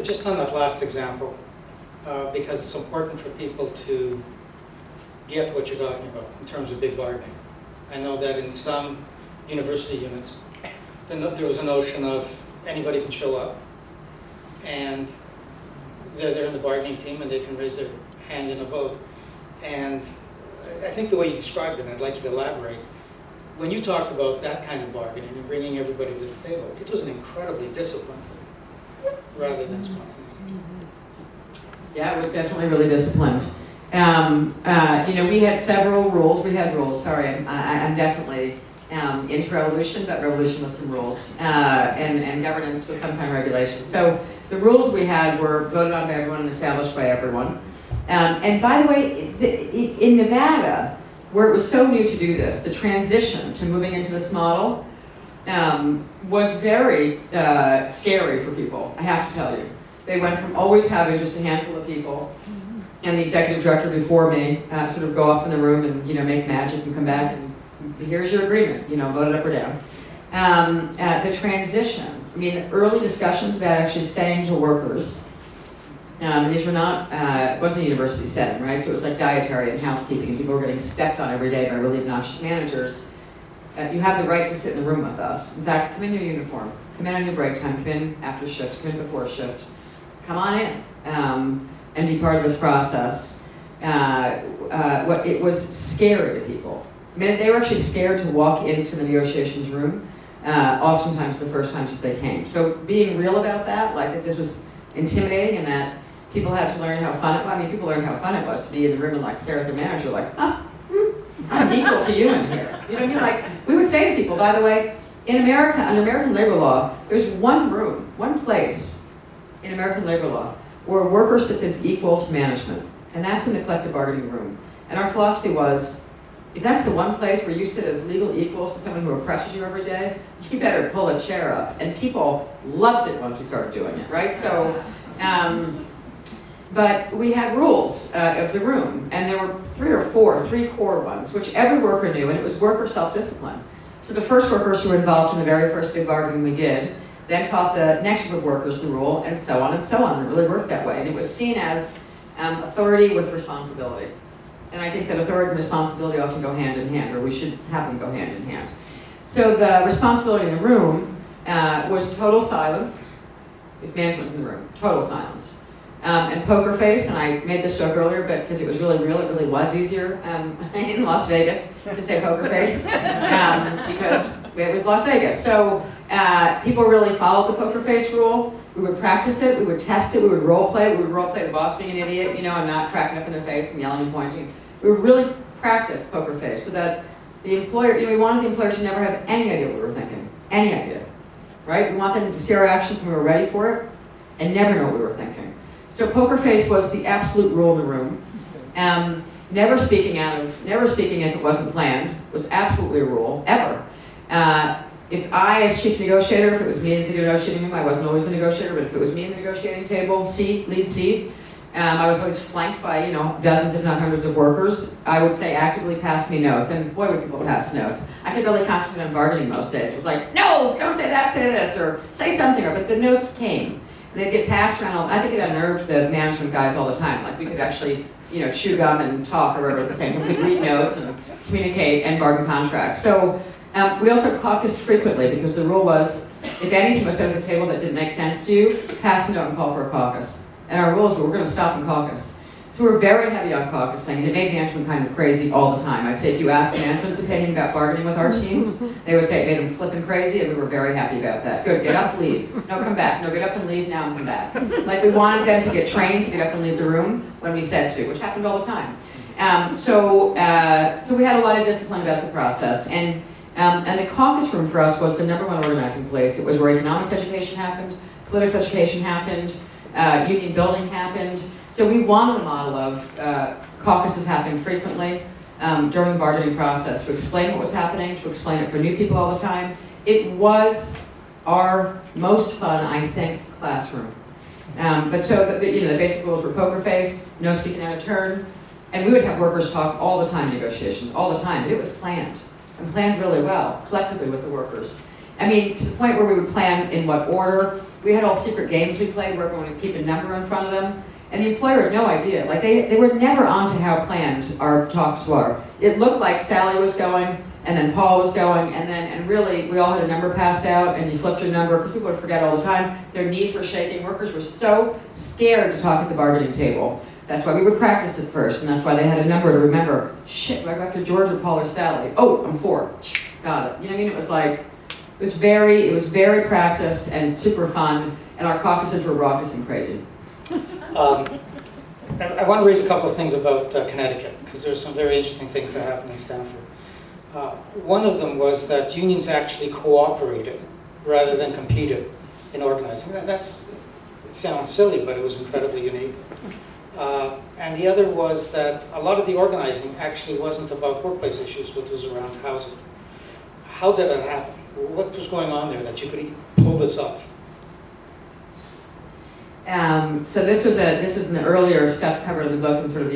just on that last example, because it's important for people to get what you're talking about in terms of big bargaining. I know that in some university units, there was a notion of anybody can show up, and they're in the bargaining team and they can raise their hand in a vote. And I think the way you described it, and I'd like you to elaborate, when you talked about that kind of bargaining and bringing everybody to the table, it was an incredibly disciplined thing, rather than spontaneous. Yeah, it was definitely really disciplined. We had several rules. We had rules. Sorry, I'm definitely into revolution, but revolution with some rules, and governance with some kind of regulation. So the rules we had were voted on by everyone and established by everyone. And by the way, in Nevada, where it was so new to do this, the transition to moving into this model was very scary for people, I have to tell you. They went from always having just a handful of people, and the executive director before me sort of go off in the room and make magic and come back and here's your agreement, vote it up or down. The transition, early discussions about actually saying to workers, these were not, it wasn't a university setting, right? So it was like dietary and housekeeping, and people were getting stepped on every day by really obnoxious managers. You have the right to sit in the room with us. In fact, come in your uniform, come in on your break time, come in after shift, come in before shift. Come on in and be part of this process. It was scary to people. They were actually scared to walk into the negotiations room, oftentimes the first times that they came. So being real about that, like that this was intimidating and that people had to learn how fun it was. People learned how fun it was to be in the room and like stare at the manager like, I'm equal to you in here. You know what I mean? Like, we would say to people, by the way, in America, under American labor law, there's one room, one place in American labor law where a worker sits as equal to management, and that's in the collective bargaining room. And our philosophy was, if that's the one place where you sit as legal equals to someone who oppresses you every day, you better pull a chair up. And people loved it once we started doing it, right? So, but we had rules of the room, and there were three core ones, which every worker knew, and it was worker self-discipline. So the first workers who were involved in the very first big bargaining we did, then taught the next group of workers the rule, and so on and so on. It really worked that way. And it was seen as authority with responsibility. And I think that authority and responsibility often go hand in hand, or we should have them go hand in hand. So the responsibility in the room was total silence, if management was in the room, total silence. And poker face, and I made this joke earlier, but because it was really real, it really was easier in Las Vegas to say poker face, because it was Las Vegas. So people really followed the poker face rule. We would practice it, we would test it, we would role play. We would role play the boss being an idiot, and not cracking up in their face and yelling and pointing. We would really practice poker face so that the employer, we wanted the employer to never have any idea what we were thinking, any idea, right? We want them to see our actions when we were ready for it and never know what we were thinking. So poker face was the absolute rule in the room. Never speaking if it wasn't planned was absolutely a rule, ever. If I, as chief negotiator, if it was me in the negotiating room, I wasn't always the negotiator, but if it was me in the negotiating table, lead seat, I was always flanked by, dozens, if not hundreds of workers. I would say actively pass me notes, and boy would people pass notes. I could really concentrate on bargaining most days. It was like, no, don't say that, say this, or say something, but the notes came. And they'd get passed around. I think it unnerved the management guys all the time. Like we could actually, chew gum and talk or whatever at the same time. We could read notes and communicate and bargain contracts. So we also caucused frequently because the rule was, if anything was said at the table that didn't make sense to you, pass the note and call for a caucus. And our rules were, we're going to stop and caucus. So we're very heavy on caucusing, and it made management kind of crazy all the time. I'd say if you asked management's opinion about bargaining with our teams, they would say it made them flipping crazy, and we were very happy about that. Good, get up, leave. No, come back. No, get up and leave now and come back. Like we wanted them to get trained to get up and leave the room when we said to, which happened all the time. So we had a lot of discipline about the process, and the caucus room for us was the number one organizing place. It was where economics education happened, political education happened, union building happened. So we wanted a model of caucuses happening frequently during the bargaining process to explain what was happening, to explain it for new people all the time. It was our most fun, I think, classroom. But so the basic rules were poker face, no speaking out of turn, and we would have workers talk all the time in negotiations, all the time. But it was planned, and planned really well, collectively with the workers. To the point where we would plan in what order. We had all secret games we played where everyone would keep a number in front of them. And the employer had no idea. Like they were never on to how planned our talks were. It looked like Sally was going, and then Paul was going, and really we all had a number passed out, and you flipped your number, because people would forget all the time. Their knees were shaking. Workers were so scared to talk at the bargaining table. That's why we would practice it first, and that's why they had a number to remember. Shit, do I go after George or Paul or Sally? Oh, I'm 4. Got it. You know what I mean? It was like, it was very practiced and super fun, and our caucuses were raucous and crazy. I want to raise a couple of things about Connecticut, because there's some very interesting things that happened in Stamford. One of them was that unions actually cooperated rather than competed in organizing. It sounds silly, but it was incredibly unique. And the other was that a lot of the organizing actually wasn't about workplace issues, but was around housing. How did that happen? What was going on there that you could pull this off? So this was in the earlier stuff covered in the book, and sort of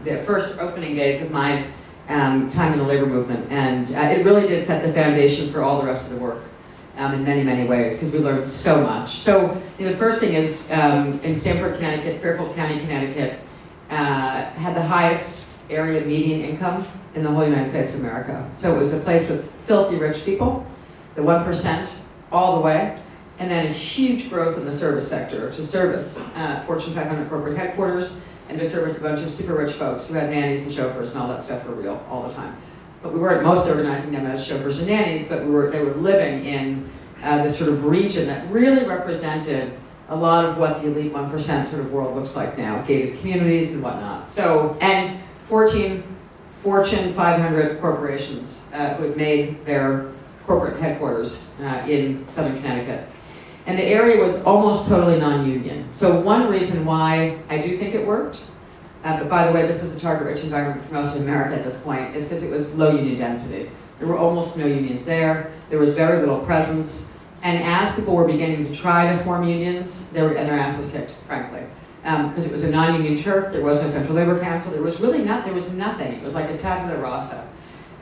the first opening days of my time in the labor movement, and it really did set the foundation for all the rest of the work in many, many ways, because we learned so much. So the first thing is, in Stamford, Connecticut, Fairfield County, Connecticut, had the highest area median income in the whole United States of America. So it was a place with filthy rich people, the 1% all the way, and then a huge growth in the service sector to service Fortune 500 corporate headquarters and to service a bunch of super rich folks who had nannies and chauffeurs and all that stuff for real all the time. But we weren't mostly organizing them as chauffeurs and nannies, but they were living in this sort of region that really represented a lot of what the elite 1% sort of world looks like now, gated communities and whatnot. So, and 14 Fortune 500 corporations who had made their corporate headquarters in Southern Connecticut. And the area was almost totally non-union. So one reason why I do think it worked, but by the way, this is a target-rich environment for most of America at this point, is because it was low union density. There were almost no unions there. There was very little presence. And as people were beginning to try to form unions, and their asses kicked, frankly. Because it was a non-union turf, there was no Central Labor Council, there was nothing. It was like a tabula rasa.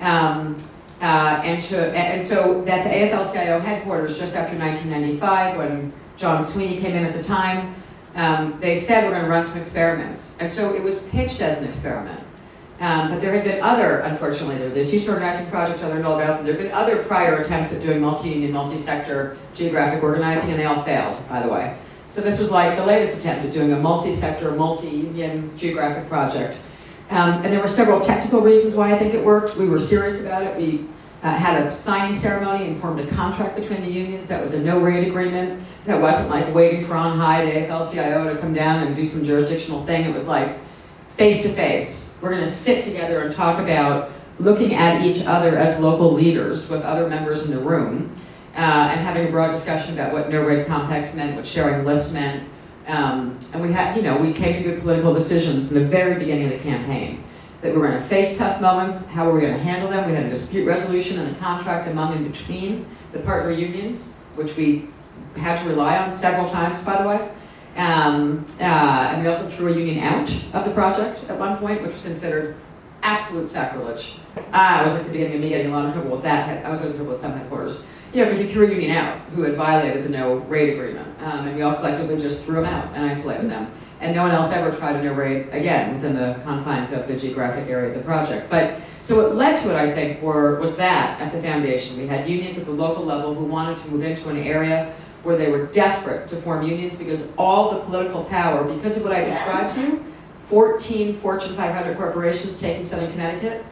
And so that the AFL-CIO headquarters, just after 1995, when John Sweeney came in at the time, they said we're going to run some experiments. And so it was pitched as an experiment. But there had been other, unfortunately, the Houston Organizing Project, I learned all about them. There had been other prior attempts at doing multi-union, multi-sector geographic organizing, and they all failed, by the way. So this was like the latest attempt at doing a multi-sector, multi-union geographic project. And there were several technical reasons why I think it worked. We were serious about it. We had a signing ceremony and formed a contract between the unions. That was a no-rate agreement. That wasn't like waiting for on-high to AFL-CIO to come down and do some jurisdictional thing. It was like face-to-face. We're going to sit together and talk about looking at each other as local leaders with other members in the room and having a broad discussion about what no-rate compacts meant, what sharing lists meant. And we had, we came to good political decisions in the very beginning of the campaign. That we were going to face tough moments, how were we going to handle them? We had a dispute resolution and a contract among and between the partner unions, which we had to rely on several times, by the way. And we also threw a union out of the project at one point, which was considered absolute sacrilege. I was at the beginning of me getting a lot of trouble with that. I was going to trouble with some headquarters. Because we threw a union out who had violated the no-rate agreement. And we all collectively just threw them out and isolated them. And no one else ever tried a no-rate again within the confines of the geographic area of the project. But so what led to it, I think, was that at the foundation. We had unions at the local level who wanted to move into an area where they were desperate to form unions because all the political power, because of what I described to you, 14 Fortune 500 corporations taking Southern Connecticut,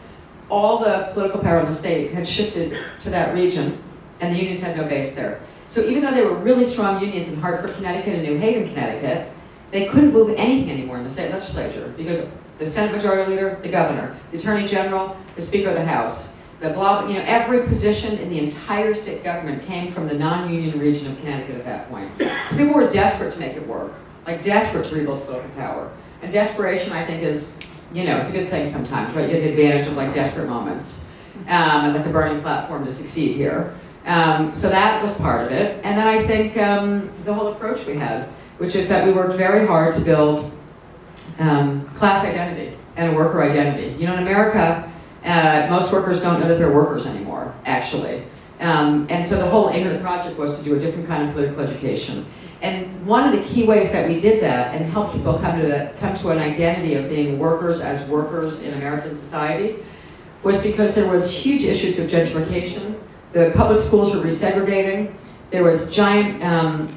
all the political power in the state had shifted to that region, and the unions had no base there. So even though there were really strong unions in Hartford, Connecticut, and New Haven, Connecticut, they couldn't move anything anymore in the state legislature because the Senate Majority Leader, the Governor, the Attorney General, the Speaker of the House, every position in the entire state government came from the non-union region of Connecticut at that point. So people were desperate to make it work, like desperate to rebuild political power. And desperation, I think, is, it's a good thing sometimes, right? You get the advantage of like desperate moments and like a burning platform to succeed here. So that was part of it. And then I think the whole approach we had, which is that we worked very hard to build class identity and a worker identity. In America, most workers don't know that they're workers anymore, actually. And so the whole aim of the project was to do a different kind of political education. And one of the key ways that we did that and helped people come to an identity of being workers as workers in American society was because there was huge issues of gentrification. The public schools were resegregating. There was giant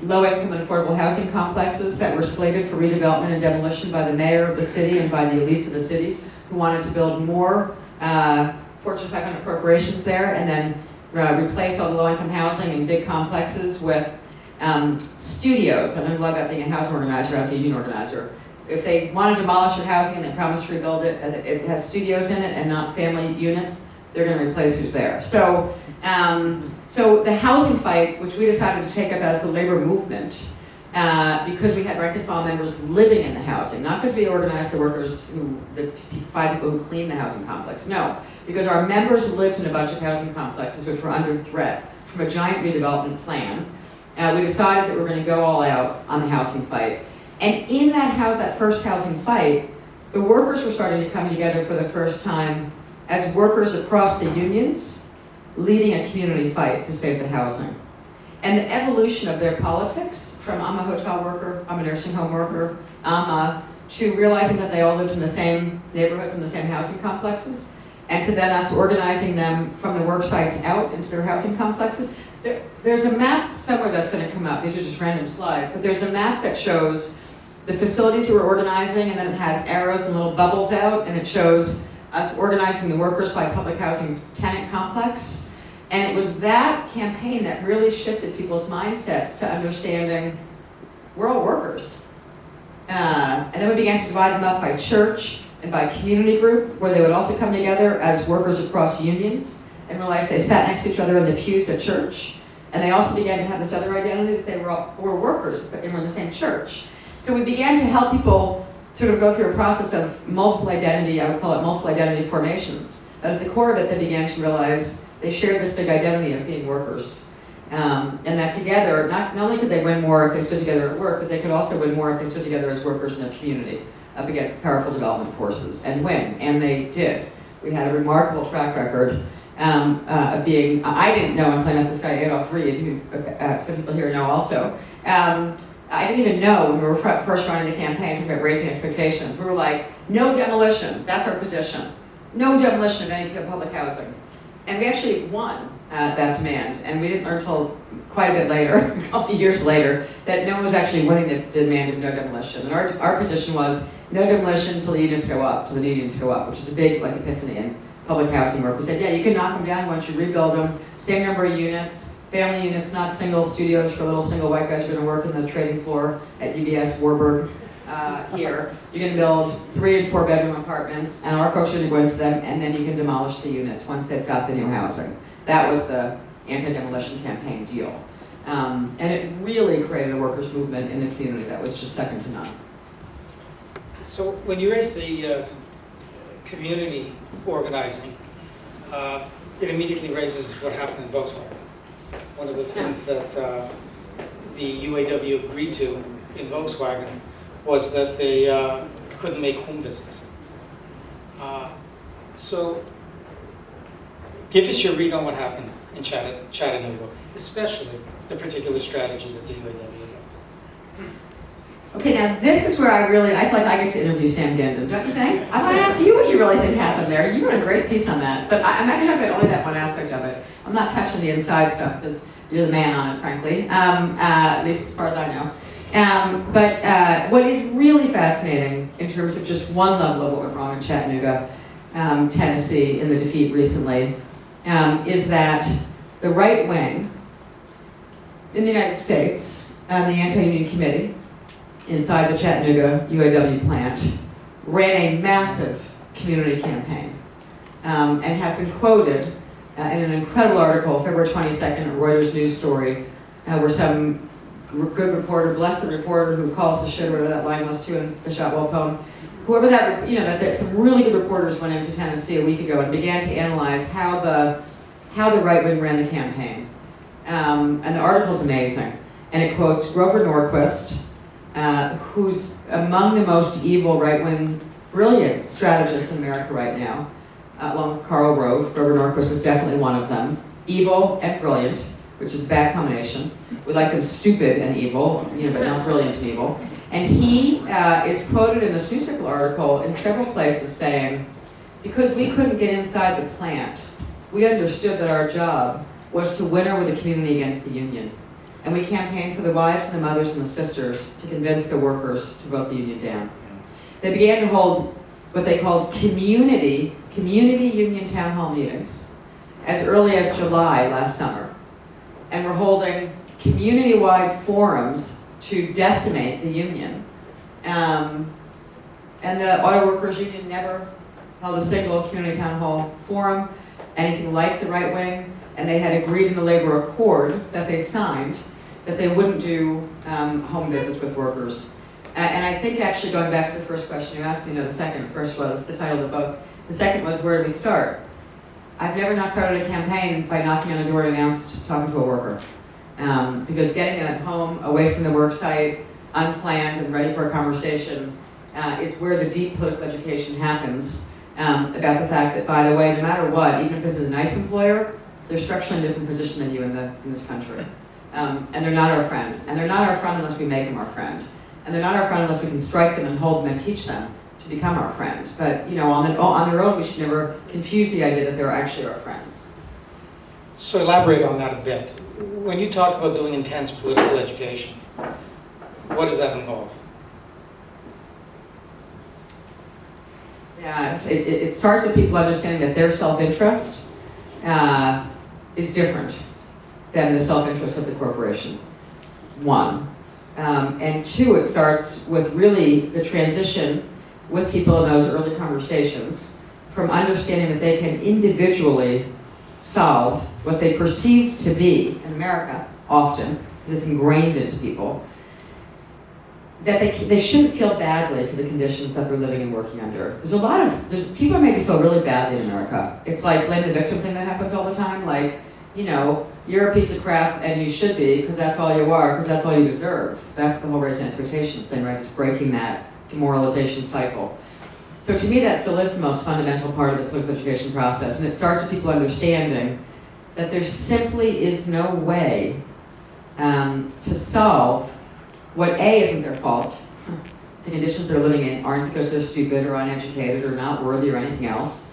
low-income and affordable housing complexes that were slated for redevelopment and demolition by the mayor of the city and by the elites of the city who wanted to build more Fortune 500 corporations there and then replace all the low-income housing in big complexes with studios. I love that being a housing organizer as a union organizer. If they want to demolish your housing and they promise to rebuild it, it has studios in it and not family units, they're going to replace who's there. So the housing fight, which we decided to take up as the labor movement, because we had rank and file members living in the housing, not because we organized the workers, the 5 people who clean the housing complex, no, because our members lived in a bunch of housing complexes which were under threat from a giant redevelopment plan. We decided that we were going to go all out on the housing fight. And in that first housing fight, the workers were starting to come together for the first time as workers across the unions, leading a community fight to save the housing. And the evolution of their politics, from I'm a hotel worker, I'm a nursing home worker, to realizing that they all lived in the same neighborhoods and the same housing complexes, and to then us organizing them from the work sites out into their housing complexes. There's a map somewhere that's going to come up. These are just random slides, but there's a map that shows the facilities we were organizing, and then it has arrows and little bubbles out, and it shows us organizing the workers by public housing tenant complex. And it was that campaign that really shifted people's mindsets to understanding we're all workers. And then we began to divide them up by church and by community group, where they would also come together as workers across unions and realize they sat next to each other in the pews at church. And they also began to have this other identity that they were workers, but they were in the same church. So we began to help people sort of go through a process of multiple identity, I would call it multiple identity formations. But at the core of it, they began to realize they shared this big identity of being workers. And that together, not only could they win more if they stood together at work, but they could also win more if they stood together as workers in a community up against powerful development forces and win, and they did. We had a remarkable track record of being, I didn't know until I met this guy Adolph Reed, who some people here know also. I didn't even know when we were first running the campaign about raising expectations. We were like, no demolition, that's our position. No demolition of any public housing. And we actually won that demand. And we didn't learn until quite a bit later, a couple of years later, that no one was actually winning the demand of no demolition. And our position was no demolition until the units go up, till the unions go up, which is a big epiphany in public housing work. We said, yeah, you can knock them down once you rebuild them, same number of units, family units, not single studios for little single white guys who are going to work in the trading floor at UBS Warburg here. You're going to build 3 and 4 bedroom apartments, and our folks are going to go into them, and then you can demolish the units once they've got the new housing. That was the anti-demolition campaign deal. And it really created a workers' movement in the community that was just second to none. So when you raise the community organizing, it immediately raises what happened in Volkswagen. One of the things that the UAW agreed to in Volkswagen was that they couldn't make home visits. So give us your read on what happened in Chattanooga, especially the particular strategy that the UAW adopted. Okay, now this is where I feel like I get to interview Sam Gindin, don't you think? I want to ask you what you really think happened there. You wrote a great piece on that, but I'm not going to talk about only that one aspect of it. I'm not touching the inside stuff because you're the man on it, frankly, at least as far as I know. But what is really fascinating in terms of just one level of what went wrong in Chattanooga, Tennessee, in the defeat recently, is that the right wing in the United States, the Anti-Union Committee, inside the Chattanooga UAW plant, ran a massive community campaign and have been quoted in an incredible article, February 22nd, a Reuters news story, where some good reporter, bless the reporter who calls the shit, whatever that line was too in the Shotwell poem, whoever that some really good reporters went into Tennessee a week ago and began to analyze how the right wing ran the campaign. And the article's amazing. And it quotes Grover Norquist, who's among the most evil right-wing, brilliant strategists in America right now, along with Karl Rove. Grover Norquist is definitely one of them. evil and brilliant, which is a bad combination. We like them stupid and evil, but not brilliant and evil. And he is quoted in this newspaper article in several places saying, because we couldn't get inside the plant, we understood that our job was to win over the community against the union. And we campaigned for the wives and the mothers and the sisters to convince the workers to vote the union down. They began to hold what they called community union town hall meetings as early as July last summer. And we're holding community-wide forums to decimate the union. And the Auto Workers Union never held a single community town hall forum, anything like the right wing, and they had agreed in the labor accord that they signed that they wouldn't do home visits with workers. And I think actually going back to the first question you asked me, the second, first was the title of the book, the second was where do we start? I've never not started a campaign by knocking on the door and announced talking to a worker. Because getting them at home, away from the work site, unplanned and ready for a conversation is where the deep political education happens about the fact that, by the way, no matter what, even if this is a nice employer, they're structurally in a different position than you in this country. And they're not our friend. And they're not our friend unless we make them our friend. And they're not our friend unless we can strike them and hold them and teach them to become our friend. But on their own, we should never confuse the idea that they're actually our friends. So elaborate on that a bit. When you talk about doing intense political education, what does that involve? Yes, it starts with people understanding that their self-interest is different than the self-interest of the corporation, one. And two, it starts with really the transition with people in those early conversations from understanding that they can individually solve what they perceive to be, in America often, because it's ingrained into people, that they shouldn't feel badly for the conditions that they're living and working under. There's people are made to feel really badly in America. It's like blame the victim thing that happens all the time, like, you're a piece of crap and you should be, because that's all you are, because that's all you deserve. That's the whole raising expectations thing, right? It's breaking that demoralization cycle. So to me, that still is the most fundamental part of the political education process, and it starts with people understanding that there simply is no way to solve what A, isn't their fault. The conditions they're living in aren't because they're stupid or uneducated or not worthy or anything else,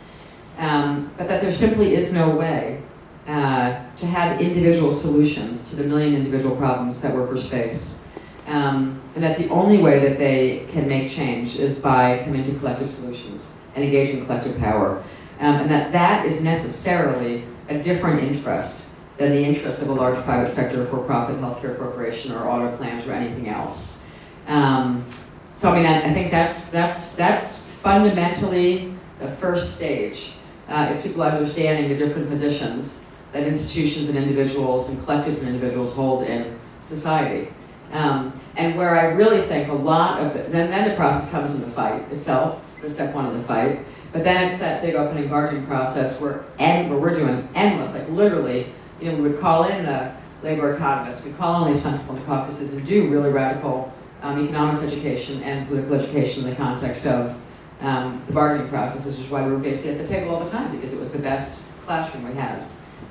but that there simply is no way to have individual solutions to the million individual problems that workers face. And that the only way that they can make change is by coming to collective solutions and engaging collective power. And that is necessarily a different interest than the interest of a large private sector for-profit healthcare corporation or auto plant or anything else. So I think that's fundamentally the first stage, is people understanding the different positions that institutions and individuals and collectives and individuals hold in society. And where I really think a lot of then the process comes in the fight itself, the step one of the fight, but then it's that big opening bargaining process where we're doing endless, like literally, we would call in the labor economists, we'd call in these fun people in the caucuses and do really radical economics education and political education in the context of the bargaining process, which is why we were basically at the table all the time, because it was the best classroom we had.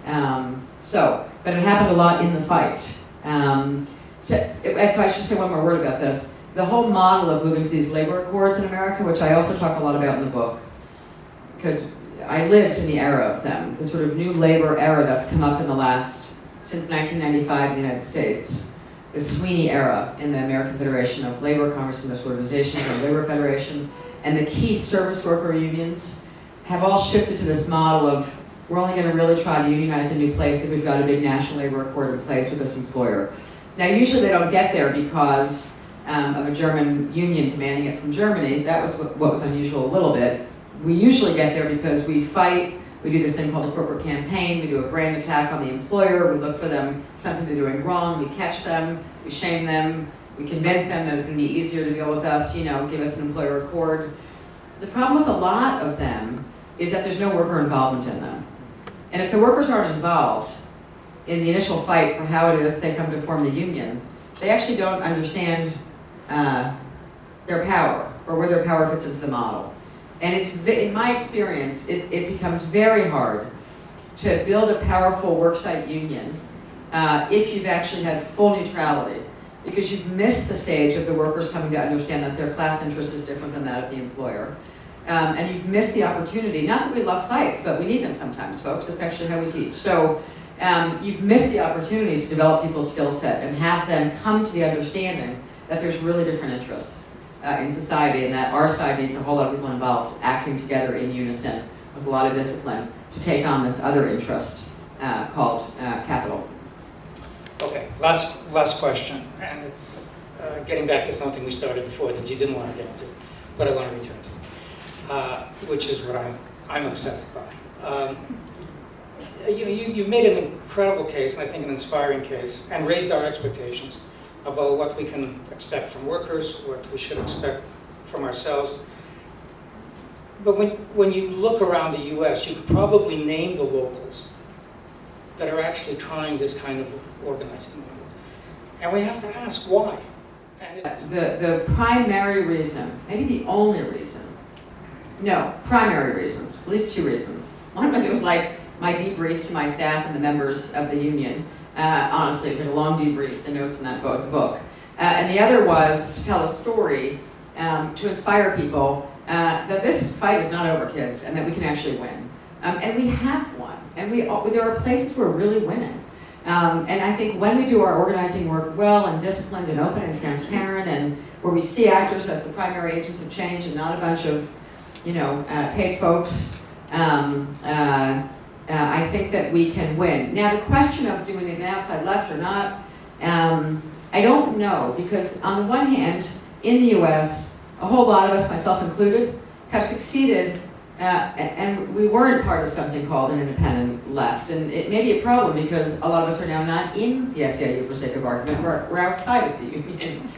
But it happened a lot in the fight. So I should say one more word about this. The whole model of moving to these labor accords in America, which I also talk a lot about in the book, because I lived in the era of them, the sort of new labor era that's come up since 1995 in the United States, the Sweeney era in the American Federation of Labor, Congress, Industrial Organization, or Labor Federation, and the key service worker unions have all shifted to this model of we're only going to really try to unionize a new place if we've got a big national labor accord in place with this employer. Now, usually they don't get there because of a German union demanding it from Germany. That was what was unusual a little bit. We usually get there because we fight, we do this thing called a corporate campaign, we do a brand attack on the employer, we look for them, something they're doing wrong, we catch them, we shame them, we convince them that it's going to be easier to deal with us, give us an employer accord. The problem with a lot of them is that there's no worker involvement in them. And if the workers aren't involved in the initial fight for how it is they come to form the union, they actually don't understand their power or where their power fits into the model. And in my experience, it becomes very hard to build a powerful worksite union if you've actually had full neutrality, because you've missed the stage of the workers coming to understand that their class interest is different than that of the employer. And you've missed the opportunity, not that we love fights, but we need them sometimes, folks. That's actually how we teach. So you've missed the opportunity to develop people's skill set and have them come to the understanding that there's really different interests in society, and that our side needs a whole lot of people involved acting together in unison with a lot of discipline to take on this other interest called capital. Okay, last question, and it's getting back to something we started before that you didn't want to get into, but I want to return to, which is what I'm obsessed by. You've made an incredible case, and I think an inspiring case, and raised our expectations about what we can expect from workers, what we should expect from ourselves. But when you look around the US, you could probably name the locals that are actually trying this kind of organizing model. And we have to ask why. And The primary reason, maybe the only reason, no, primary reasons, at least two reasons. One was it was like my debrief to my staff and the members of the union. Honestly, it was a long debrief, the notes in that book. And the other was to tell a story to inspire people that this fight is not over, kids, and that we can actually win. And we have won. And there are places where we're really winning. And I think when we do our organizing work well and disciplined and open and transparent, and where we see actors as the primary agents of change and not a bunch of, paid folks, I think that we can win. Now, the question of doing it outside left or not, I don't know, because on the one hand, in the US, a whole lot of us, myself included, have succeeded. And we weren't part of something called an independent left. And it may be a problem because a lot of us are now not in the SEIU for sake of argument. We're outside of the union.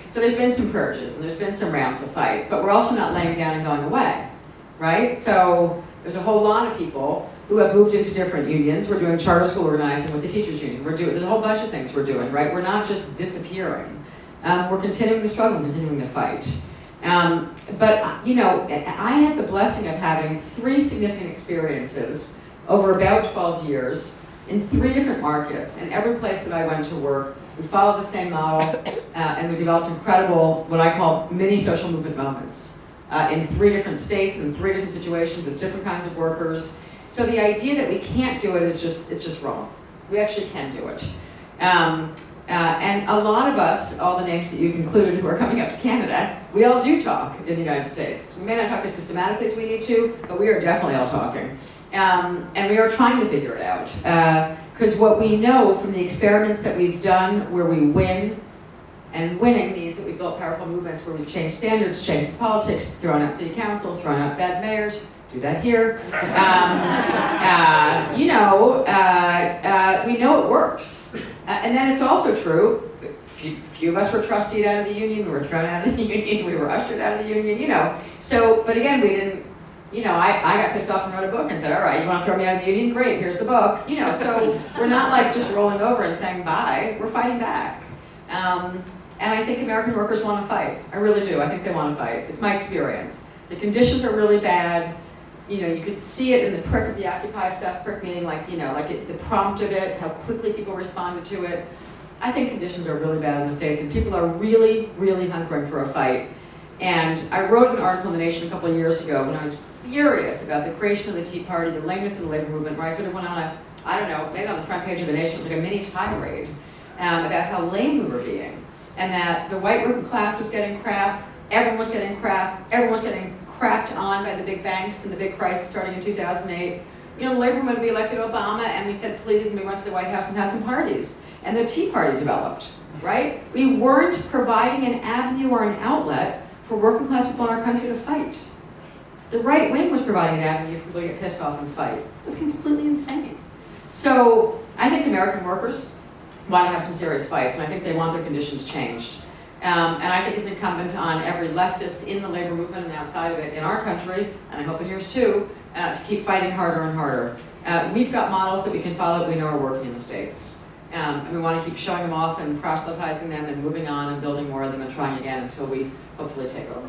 So there's been some purges and there's been some rounds of fights, but we're also not laying down and going away, right? So there's a whole lot of people who have moved into different unions. We're doing charter school organizing with the teachers union. There's a whole bunch of things we're doing, right? We're not just disappearing. We're continuing to struggle, continuing to fight. But I had the blessing of having 3 significant experiences over about 12 years in 3 different markets. And every place that I went to work, we followed the same model, and we developed incredible, what I call mini social movement moments in 3 different states, in 3 different situations with different kinds of workers. So the idea that we can't do it is it's just wrong. We actually can do it. And a lot of us, all the names that you've included who are coming up to Canada, we all do talk in the United States. We may not talk as systematically as we need to, but we are definitely all talking. And we are trying to figure it out. Because what we know from the experiments that we've done where we win, and winning means that we built powerful movements where we've changed standards, changed politics, thrown out city councils, thrown out bad mayors, do that here. We know it works. And then it's also true, few of us were trusteed out of the union, we were thrown out of the union, we were ushered out of the union, So, but again, we didn't, I got pissed off and wrote a book and said, all right, you want to throw me out of the union? Great, here's the book. So we're not like just rolling over and saying bye, we're fighting back. And I think American workers want to fight. I really do, I think they want to fight. It's my experience. The conditions are really bad. You could see it in the prick of the Occupy stuff, prick meaning the prompt of it, how quickly people responded to it. I think conditions are really bad in the States, and people are really, really hunkering for a fight. And I wrote an article in The Nation a couple of years ago when I was furious about the creation of the Tea Party, the lameness of the labor movement, where I sort of went on maybe on the front page of The Nation, it was like a mini tirade about how lame we were being, and that the white working class was getting crap, everyone was getting crap, everyone was getting crapped on by the big banks and the big crisis starting in 2008. The labor movement, we elected Obama, and we said please, and we went to the White House and had some parties. And the Tea Party developed, right? We weren't providing an avenue or an outlet for working class people in our country to fight. The right wing was providing an avenue for people to get pissed off and fight. It was completely insane. So I think American workers want to have some serious fights, and I think they want their conditions changed. And I think it's incumbent on every leftist in the labor movement and outside of it in our country, and I hope in yours too, to keep fighting harder and harder. We've got models that we can follow that we know are working in the States. And we want to keep showing them off and proselytizing them and moving on and building more of them and trying again until we hopefully take over.